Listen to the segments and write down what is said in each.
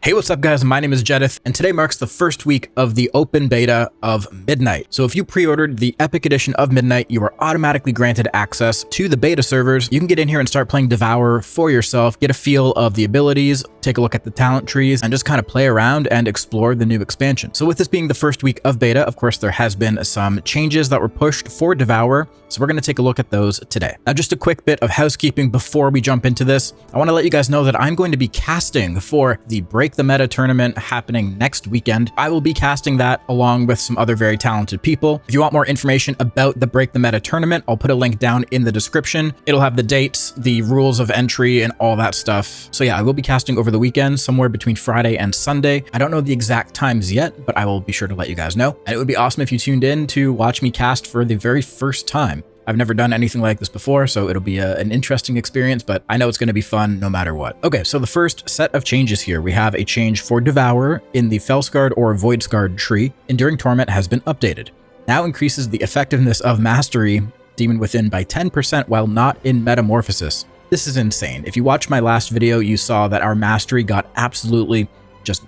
Hey, what's up guys? My name is Jedith, and today marks the first week of the open beta of Midnight. So if you pre-ordered the Epic Edition of Midnight, you are automatically granted access to the beta servers. You can get in here and start playing Devourer for yourself, get a feel of the abilities, take a look at the talent trees, and just kind of play around and explore the new expansion. So with this being the first week of beta, of course, there has been some changes that were pushed for Devourer. So we're going to take a look at those today. Now, just a quick bit of housekeeping before we jump into this. I want to let you guys know that I'm going to be casting for the Break the Meta tournament happening next weekend. I will be casting that along with some other very talented people. If you want more information about the Break the Meta tournament, I'll put a link down in the description. It'll have the dates, the rules of entry, and all that stuff. So yeah, I will be casting over the weekend, somewhere between Friday and Sunday. I don't know the exact times yet, but I will be sure to let you guys know. And it would be awesome if you tuned in to watch me cast for the very first time. I've never done anything like this before, so it'll be an interesting experience, but I know it's going to be fun no matter what. Okay, so the first set of changes here, we have a change for Devourer in the Felscarred or Void-Scarred tree. Enduring Torment has been updated. Now increases the effectiveness of Mastery Demon Within by 10% while not in Metamorphosis. This is insane. If you watched my last video, you saw that our Mastery got absolutely just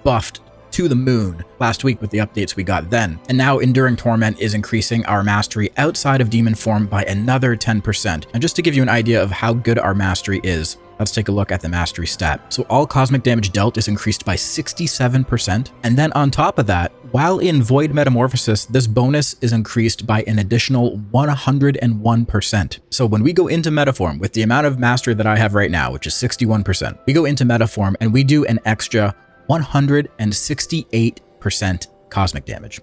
buffed to the moon last week with the updates we got then. And now Enduring Torment is increasing our mastery outside of demon form by another 10%. And just to give you an idea of how good our mastery is, let's take a look at the mastery stat. So all cosmic damage dealt is increased by 67%. And then on top of that, while in Void Metamorphosis, this bonus is increased by an additional 101%. So when we go into Metaform with the amount of mastery that I have right now, which is 61%, we go into Metaform and we do an extra 168% cosmic damage.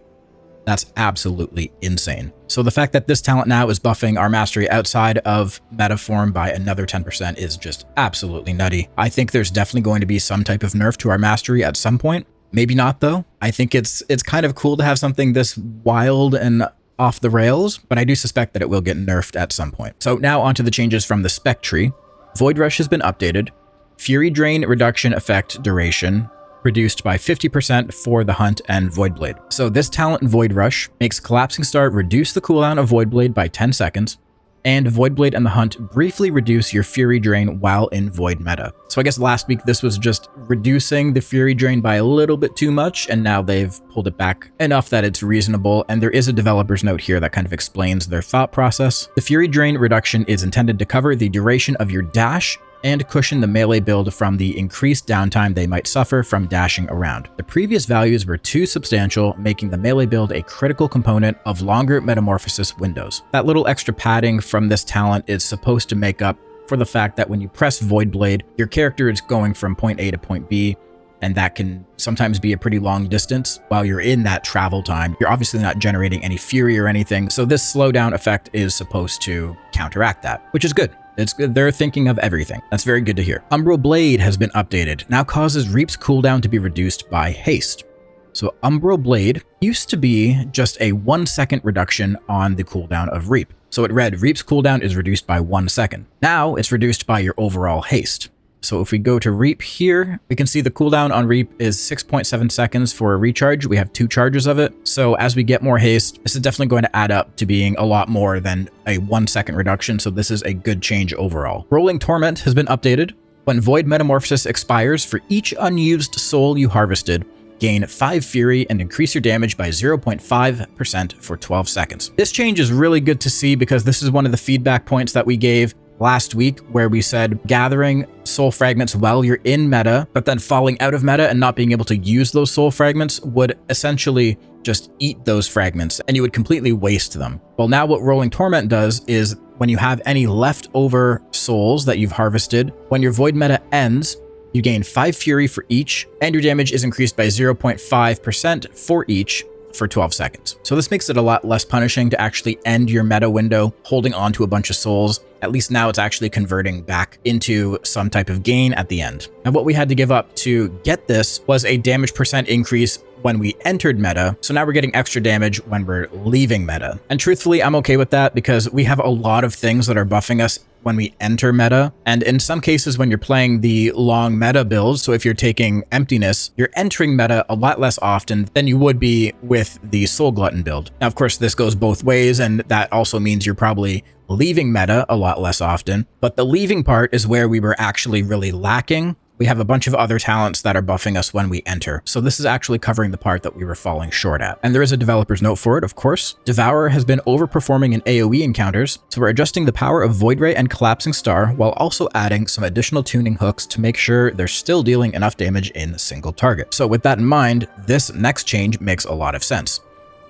That's absolutely insane. So the fact that this talent now is buffing our mastery outside of Metaform by another 10% is just absolutely nutty. I think there's definitely going to be some type of nerf to our mastery at some point. Maybe not though. I think it's kind of cool to have something this wild and off the rails, but I do suspect that it will get nerfed at some point. So now onto the changes from the spec tree. Void Rush has been updated. Fury Drain reduction effect duration reduced by 50% for the Hunt and Voidblade. So this talent in Void Rush makes Collapsing Star reduce the cooldown of Voidblade by 10 seconds, and Voidblade and the Hunt briefly reduce your Fury Drain while in Void meta. So I guess last week this was just reducing the Fury Drain by a little bit too much, and now they've pulled it back enough that it's reasonable, and there is a developer's note here that kind of explains their thought process. The Fury Drain reduction is intended to cover the duration of your dash and cushion the melee build from the increased downtime they might suffer from dashing around. The previous values were too substantial, making the melee build a critical component of longer metamorphosis windows. That little extra padding from this talent is supposed to make up for the fact that when you press Voidblade, your character is going from point A to point B, and that can sometimes be a pretty long distance. While you're in that travel time, you're obviously not generating any fury or anything, so this slowdown effect is supposed to counteract that, which is good. It's good. They're thinking of everything. That's very good to hear. Umbral Blade has been updated. Now causes Reap's cooldown to be reduced by haste. So Umbral Blade used to be just a 1 second reduction on the cooldown of Reap. So it read Reap's cooldown is reduced by 1 second. Now it's reduced by your overall haste. So if we go to Reap here, we can see the cooldown on Reap is 6.7 seconds for a recharge. We have 2 charges of it. So as we get more haste, this is definitely going to add up to being a lot more than a 1 second reduction. So this is a good change overall. Rolling Torment has been updated. When Void Metamorphosis expires, for each unused soul you harvested, gain 5 Fury and increase your damage by 0.5% for 12 seconds. This change is really good to see because this is one of the feedback points that we gave last week, where we said gathering soul fragments while you're in meta, but then falling out of meta and not being able to use those soul fragments would essentially just eat those fragments and you would completely waste them. Well, now what Rolling Torment does is when you have any leftover souls that you've harvested, when your Void meta ends, you gain 5 Fury for each, and your damage is increased by 0.5% for each for 12 seconds. So this makes it a lot less punishing to actually end your meta window holding on to a bunch of souls. At least now it's actually converting back into some type of gain at the end. Now what we had to give up to get this was a damage percent increase when we entered meta. So now we're getting extra damage when we're leaving meta. And truthfully, I'm okay with that because we have a lot of things that are buffing us when we enter meta. And in some cases, when you're playing the long meta builds, so if you're taking Emptiness, you're entering meta a lot less often than you would be with the Soul Glutton build. Now, of course, this goes both ways, and that also means you're probably leaving meta a lot less often. But the leaving part is where we were actually really lacking we have a bunch of other talents that are buffing us when we enter. So this is actually covering the part that we were falling short at. And there is a developer's note for it, of course. Devourer has been overperforming in AoE encounters, so we're adjusting the power of Void Ray and Collapsing Star while also adding some additional tuning hooks to make sure they're still dealing enough damage in a single target. So with that in mind, this next change makes a lot of sense.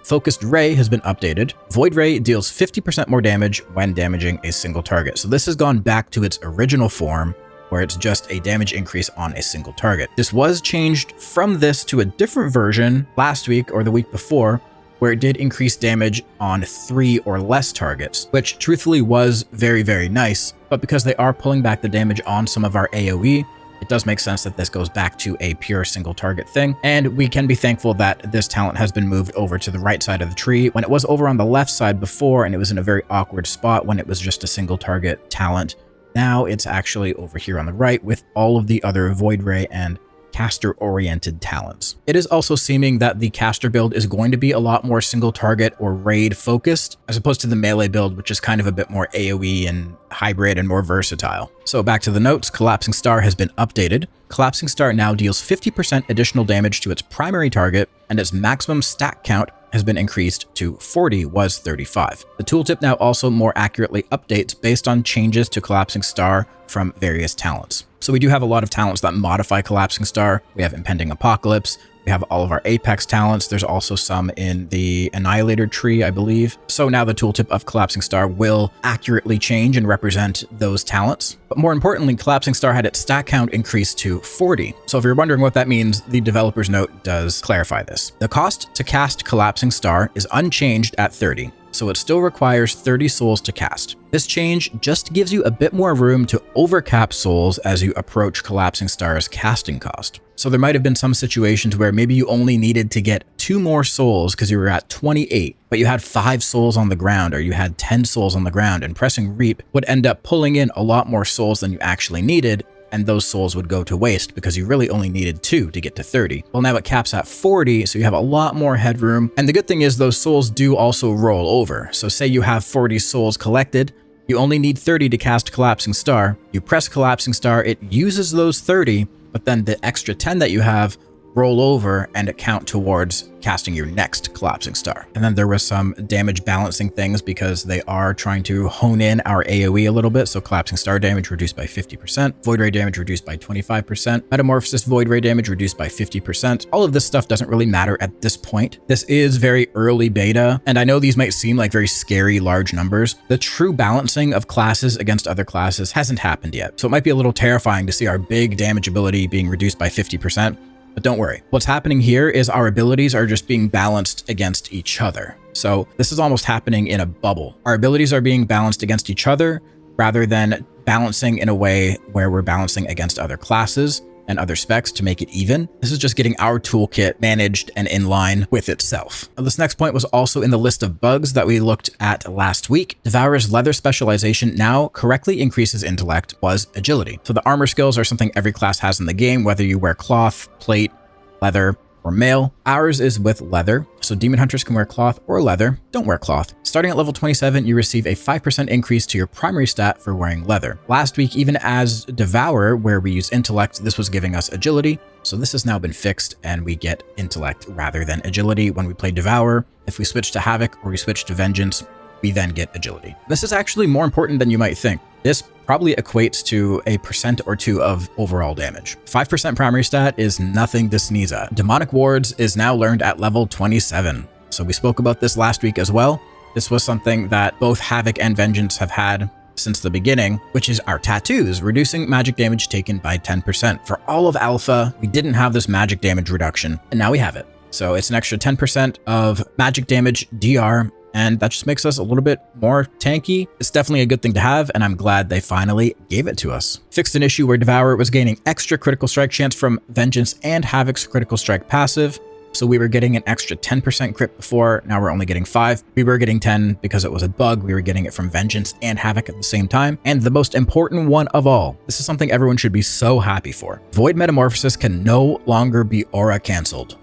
Focused Ray has been updated. Void Ray deals 50% more damage when damaging a single target. So this has gone back to its original form, where it's just a damage increase on a single target. This was changed from this to a different version last week or the week before, where it did increase damage on 3 or less targets, which truthfully was very, very nice. But because they are pulling back the damage on some of our AoE, it does make sense that this goes back to a pure single target thing. And we can be thankful that this talent has been moved over to the right side of the tree when it was over on the left side before, and it was in a very awkward spot when it was just a single target talent. Now it's actually over here on the right with all of the other Void Ray and caster-oriented talents. It is also seeming that the caster build is going to be a lot more single target or raid focused, as opposed to the melee build, which is kind of a bit more AoE and hybrid and more versatile. So back to the notes, Collapsing Star has been updated. Collapsing Star now deals 50% additional damage to its primary target, and its maximum stack count has been increased to 40, was 35. The tooltip now also more accurately updates based on changes to Collapsing Star from various talents. So we do have a lot of talents that modify Collapsing Star. We have Impending Apocalypse. We have all of our Apex talents. There's also some in the Annihilator tree, I believe. So now the tooltip of Collapsing Star will accurately change and represent those talents. But more importantly, Collapsing Star had its stack count increased to 40. So if you're wondering what that means, the developer's note does clarify this. The cost to cast Collapsing Star is unchanged at 30. So it still requires 30 souls to cast. This change just gives you a bit more room to overcap souls as you approach Collapsing Star's casting cost. So there might have been some situations where maybe you only needed to get 2 more souls because you were at 28, but you had 5 souls on the ground, or you had 10 souls on the ground, and pressing Reap would end up pulling in a lot more souls than you actually needed, and those souls would go to waste because you really only needed 2 to get to 30. Well, now it caps at 40, so you have a lot more headroom. And the good thing is those souls do also roll over. So say you have 40 souls collected, you only need 30 to cast Collapsing Star. You press Collapsing Star, it uses those 30, but then the extra 10 that you have roll over and it count towards casting your next Collapsing Star. And then there was some damage balancing things because they are trying to hone in our AoE a little bit. So Collapsing Star damage reduced by 50%, Void Ray damage reduced by 25%, Metamorphosis Void Ray damage reduced by 50%. All of this stuff doesn't really matter at this point. This is very early beta, and I know these might seem like very scary large numbers. The true balancing of classes against other classes hasn't happened yet. So it might be a little terrifying to see our big damage ability being reduced by 50%. But don't worry, what's happening here is our abilities are just being balanced against each other. So this is almost happening in a bubble. Our abilities are being balanced against each other rather than balancing in a way where we're balancing against other classes and other specs to make it even. This is just getting our toolkit managed and in line with itself. Now, this next point was also in the list of bugs that we looked at last week. Devourer's leather specialization now correctly increases intellect, was agility. So the armor skills are something every class has in the game, whether you wear cloth, plate, leather, or mail. Ours is with leather, so demon hunters can wear cloth or leather. Don't wear cloth. Starting at level 27, you receive a 5% increase to your primary stat for wearing leather. Last week, even as Devourer, where we use intellect, this was giving us agility. So this has now been fixed and we get intellect rather than agility when we play Devourer. If we switch to Havoc or we switch to Vengeance, we then get agility. This is actually more important than you might think. This probably equates to a % or 2 of overall damage. 5% primary stat is nothing to sneeze at. Demonic Wards is now learned at level 27. So we spoke about this last week as well. This was something that both Havoc and Vengeance have had since the beginning, which is our tattoos, reducing magic damage taken by 10%. For all of Alpha, we didn't have this magic damage reduction, and now we have it. So it's an extra 10% of magic damage DR, and that just makes us a little bit more tanky. It's definitely a good thing to have, and I'm glad they finally gave it to us. Fixed an issue where Devourer was gaining extra critical strike chance from Vengeance and Havoc's critical strike passive. So we were getting an extra 10% crit before, now we're only getting 5. We were getting 10 because it was a bug. We were getting it from Vengeance and Havoc at the same time. And the most important one of all, this is something everyone should be so happy for. Void Metamorphosis can no longer be aura canceled.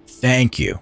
Thank you.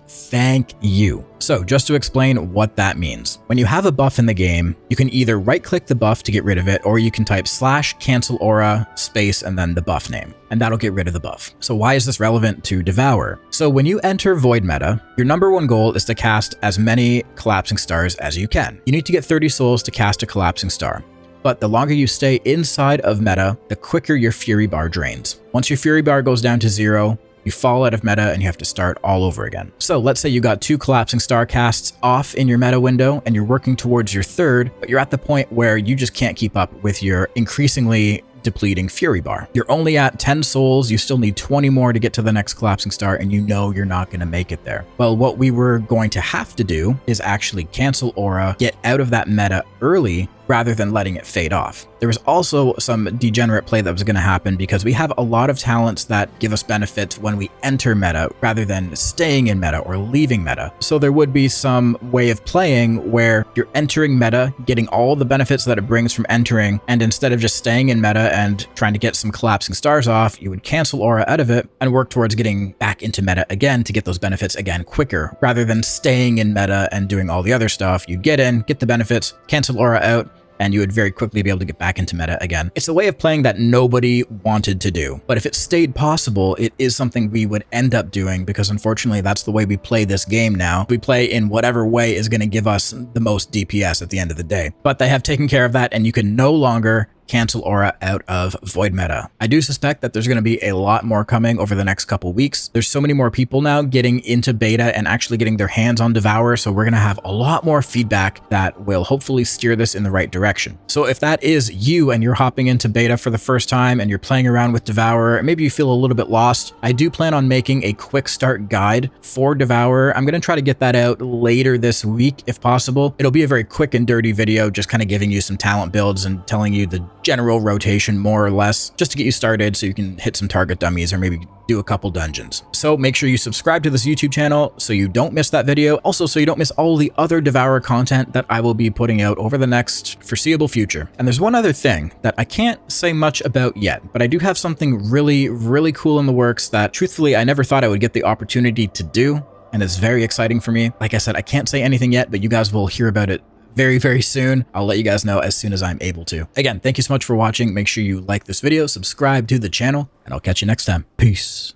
Thank you. So just to explain what that means. When you have a buff in the game, you can either right-click the buff to get rid of it, or you can type /Cancelaura space and then the buff name, and that'll get rid of the buff. So why is this relevant to Devourer? So when you enter Void meta, your number one goal is to cast as many collapsing stars as you can. You need to get 30 souls to cast a collapsing star. But the longer you stay inside of meta, the quicker your Fury bar drains. Once your Fury bar goes down to 0, you fall out of meta and you have to start all over again. So let's say you got 2 collapsing star casts off in your meta window and you're working towards your 3rd, but you're at the point where you just can't keep up with your increasingly depleting Fury bar. You're only at 10 souls, you still need 20 more to get to the next collapsing star, and you know you're not going to make it there. Well, what we were going to have to do is actually cancel Aura, get out of that meta early, rather than letting it fade off. There was also some degenerate play that was going to happen because we have a lot of talents that give us benefits when we enter meta rather than staying in meta or leaving meta. So there would be some way of playing where you're entering meta, getting all the benefits that it brings from entering, and instead of just staying in meta and trying to get some collapsing stars off, you would cancel Aura out of it and work towards getting back into meta again to get those benefits again quicker, rather than staying in meta and doing all the other stuff. You'd get in, get the benefits, cancel Aura out, and you would very quickly be able to get back into meta again. It's a way of playing that nobody wanted to do, but if it stayed possible, it is something we would end up doing because unfortunately that's the way we play this game now. We play in whatever way is going to give us the most DPS at the end of the day. But they have taken care of that and you can no longer cancel Aura out of Void meta. I do suspect that there's going to be a lot more coming over the next couple weeks. There's so many more people now getting into beta and actually getting their hands on Devourer, so we're going to have a lot more feedback that will hopefully steer this in the right direction. So if that is you and you're hopping into beta for the first time and you're playing around with Devourer, maybe you feel a little bit lost, I do plan on making a quick start guide for Devourer. I'm going to try to get that out later this week if possible. It'll be a very quick and dirty video, just kind of giving you some talent builds and telling you the general rotation more or less, just to get you started so you can hit some target dummies or maybe do a couple dungeons. So make sure you subscribe to this YouTube channel so you don't miss that video. Also, so you don't miss all the other Devourer content that I will be putting out over the next foreseeable future. And there's one other thing that I can't say much about yet, but I do have something really, really cool in the works that truthfully I never thought I would get the opportunity to do. And it's very exciting for me. Like I said, I can't say anything yet, but you guys will hear about it very, very soon. I'll let you guys know as soon as I'm able to. Again, thank you so much for watching. Make sure you like this video, subscribe to the channel, and I'll catch you next time. Peace.